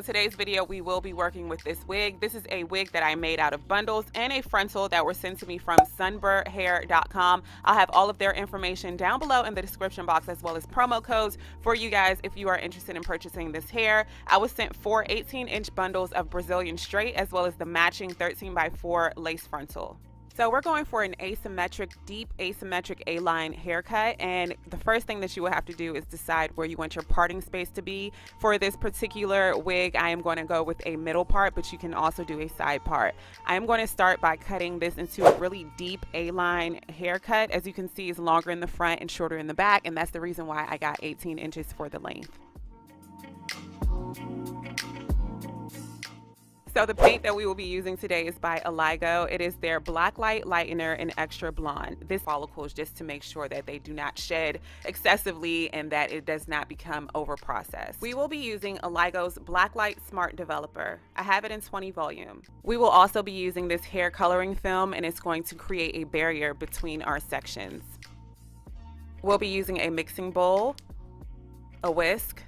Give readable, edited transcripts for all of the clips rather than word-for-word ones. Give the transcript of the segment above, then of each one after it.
today's video, we will be working with this wig. This is a wig that I made out of bundles and a frontal that were sent to me from sunberhair.com. I'll have all of their information down below in the description box, as well as promo codes for you guys if you are interested in purchasing this hair. I was sent 4 18-inch bundles of Brazilian straight, as well as the matching 13x4 lace frontal. So we're going for an asymmetric, deep asymmetric A-line haircut, and the first thing that you will have to do is decide where you want your parting space to be. For this particular wig, I am going to go with a middle part, but you can also do a side part. I am going to start by cutting this into a really deep A-line haircut. As you can see, it's longer in the front and shorter in the back, and that's the reason why I got 18 inches for the length. So the paint that we will be using today is by Oligo. It is their Blacklight Lightener in Extra Blonde. This follicles just to make sure that they do not shed excessively and that it does not become over processed. We will be using Oligo's Blacklight Smart Developer. I have it in 20 volume. We will also be using this hair coloring film, and it's going to create a barrier between our sections. We'll be using a mixing bowl, a whisk,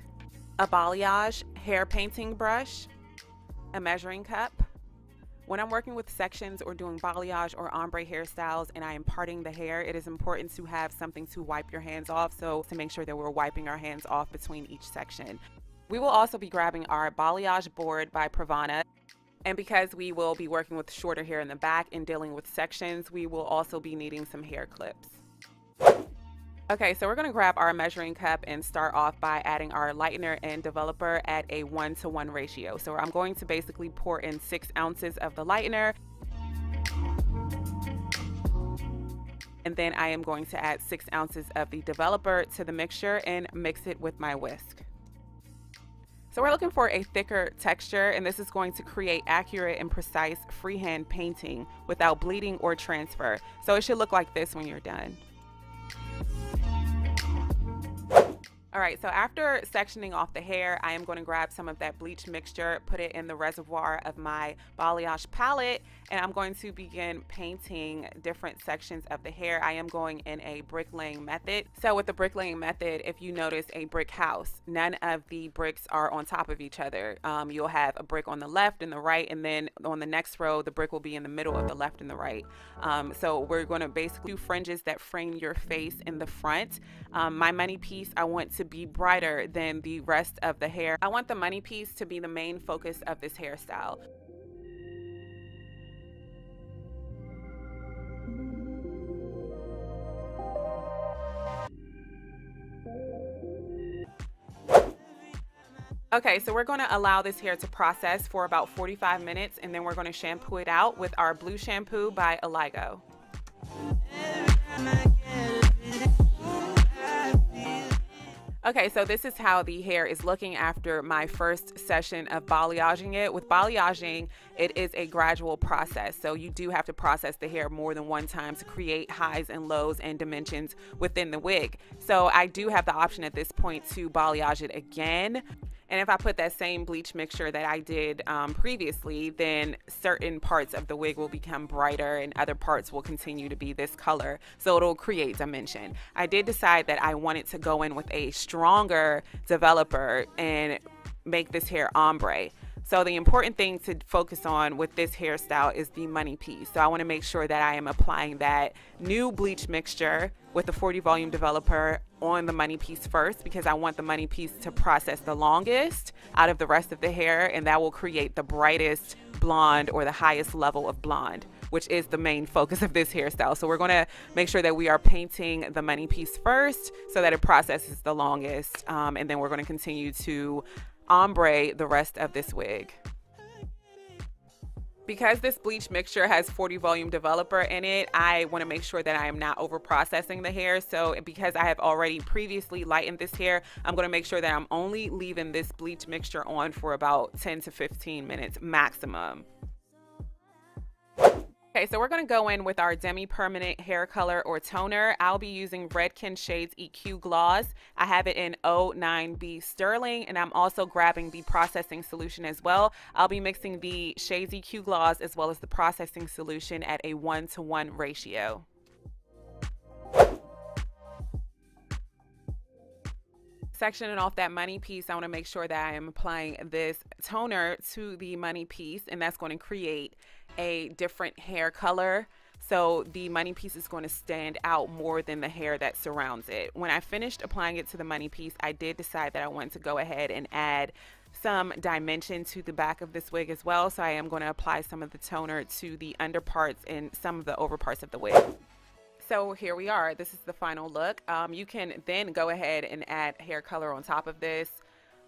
a balayage hair painting brush, a measuring cup. When I'm working with sections or doing balayage or ombre hairstyles and I am parting the hair, it is important to have something to wipe your hands off, so to make sure that we're wiping our hands off between each section. We will also be grabbing our balayage board by Pravana, and because we will be working with shorter hair in the back and dealing with sections, we will also be needing some hair clips. Okay, so we're going to grab our measuring cup and start off by adding our lightener and developer at a 1-to-1 ratio. So I'm going to basically pour in 6 ounces of the lightener, and then I am going to add 6 ounces of the developer to the mixture and mix it with my whisk. So we're looking for a thicker texture, and this is going to create accurate and precise freehand painting without bleeding or transfer. So it should look like this when you're done. All right, so after sectioning off the hair, I am going to grab some of that bleach mixture, put it in the reservoir of my balayage palette, and I'm going to begin painting different sections of the hair. I am going in a bricklaying method. So with the bricklaying method, if you notice a brick house, none of the bricks are on top of each other. You'll have a brick on the left and the right, and then on the next row, the brick will be in the middle of the left and the right. So we're going to basically do fringes that frame your face in the front. My money piece, I want to be brighter than the rest of the hair. I want the money piece to be the main focus of this hairstyle. Okay, so we're going to allow this hair to process for about 45 minutes, and then we're going to shampoo it out with our blue shampoo by Oligo. Okay, so this is how the hair is looking after my first session of balayaging it. With balayaging, it is a gradual process, so you do have to process the hair more than one time to create highs and lows and dimensions within the wig. So I do have the option at this point to balayage it again. And if I put that same bleach mixture that I did previously, then certain parts of the wig will become brighter and other parts will continue to be this color. So it'll create dimension. I did decide that I wanted to go in with a stronger developer and make this hair ombre. So the important thing to focus on with this hairstyle is the money piece. So I want to make sure that I am applying that new bleach mixture with the 40 volume developer on the money piece first, because I want the money piece to process the longest out of the rest of the hair, and that will create the brightest blonde or the highest level of blonde, which is the main focus of this hairstyle. So we're going to make sure that we are painting the money piece first so that it processes the longest, and then we're going to continue to ombre the rest of this wig. Because this bleach mixture has 40 volume developer in it, I want to make sure that I am not over processing the hair. So because I have already previously lightened this hair, I'm going to make sure that I'm only leaving this bleach mixture on for about 10 to 15 minutes maximum. Okay, so we're going to go in with our Demi-Permanent hair color or toner. I'll be using Redken Shades EQ Gloss. I have it in 09B Sterling, and I'm also grabbing the processing solution as well. I'll be mixing the Shades EQ Gloss as well as the processing solution at a 1-to-1 ratio. sectioning off that money piece, I want to make sure that I am applying this toner to the money piece, and that's going to create a different hair color. So the money piece is going to stand out more than the hair that surrounds it. When I finished applying it to the money piece, I did decide that I wanted to go ahead and add some dimension to the back of this wig as well. So I am going to apply some of the toner to the underparts and some of the over parts of the wig. So here we are. This is the final look. You can then go ahead and add hair color on top of this.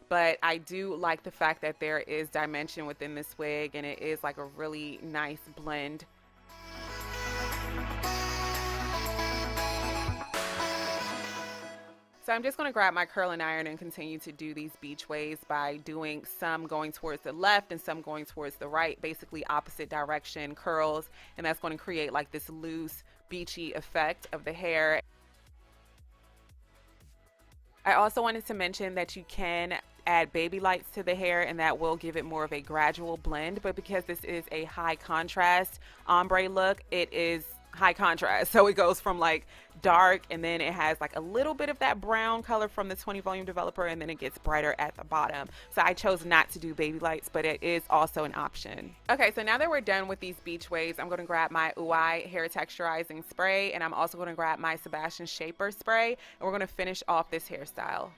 But I do like the fact that there is dimension within this wig, and it is like a really nice blend. So I'm just going to grab my curling iron and continue to do these beach waves by doing some going towards the left and some going towards the right, basically opposite direction curls. And that's going to create like this loose, beachy effect of the hair. I also wanted to mention that you can add baby lights to the hair, and that will give it more of a gradual blend. But because this is a high contrast ombre look, it is high contrast, so it goes from like dark, and then it has like a little bit of that brown color from the 20 volume developer, and then it gets brighter at the bottom. So I chose not to do baby lights, but it is also an option. Okay, so now that we're done with these beach waves, I'm going to grab my UI hair texturizing spray, and I'm also going to grab my Sebastian Shaper spray, and we're going to finish off this hairstyle.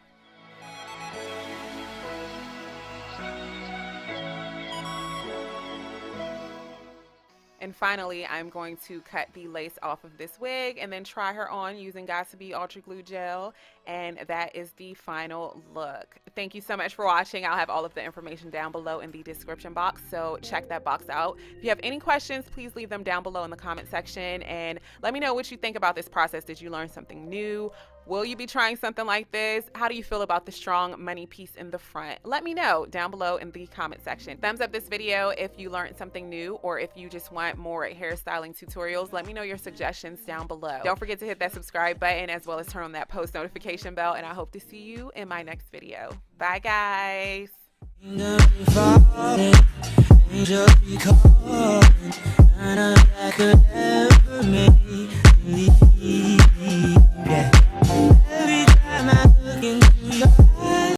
And finally, I'm going to cut the lace off of this wig and then try her on using Got2b Ultra Glue Gel. And that is the final look. Thank you so much for watching. I'll have all of the information down below in the description box, so check that box out. If you have any questions, please leave them down below in the comment section and let me know what you think about this process. Did you learn something new? Will you be trying something like this? How do you feel about the strong money piece in the front? Let me know down below in the comment section. Thumbs up this video if you learned something new, or if you just want more hairstyling tutorials, let me know your suggestions down below. Don't forget to hit that subscribe button as well as turn on that post notification bell, and I hope to see you in my next video. Bye guys.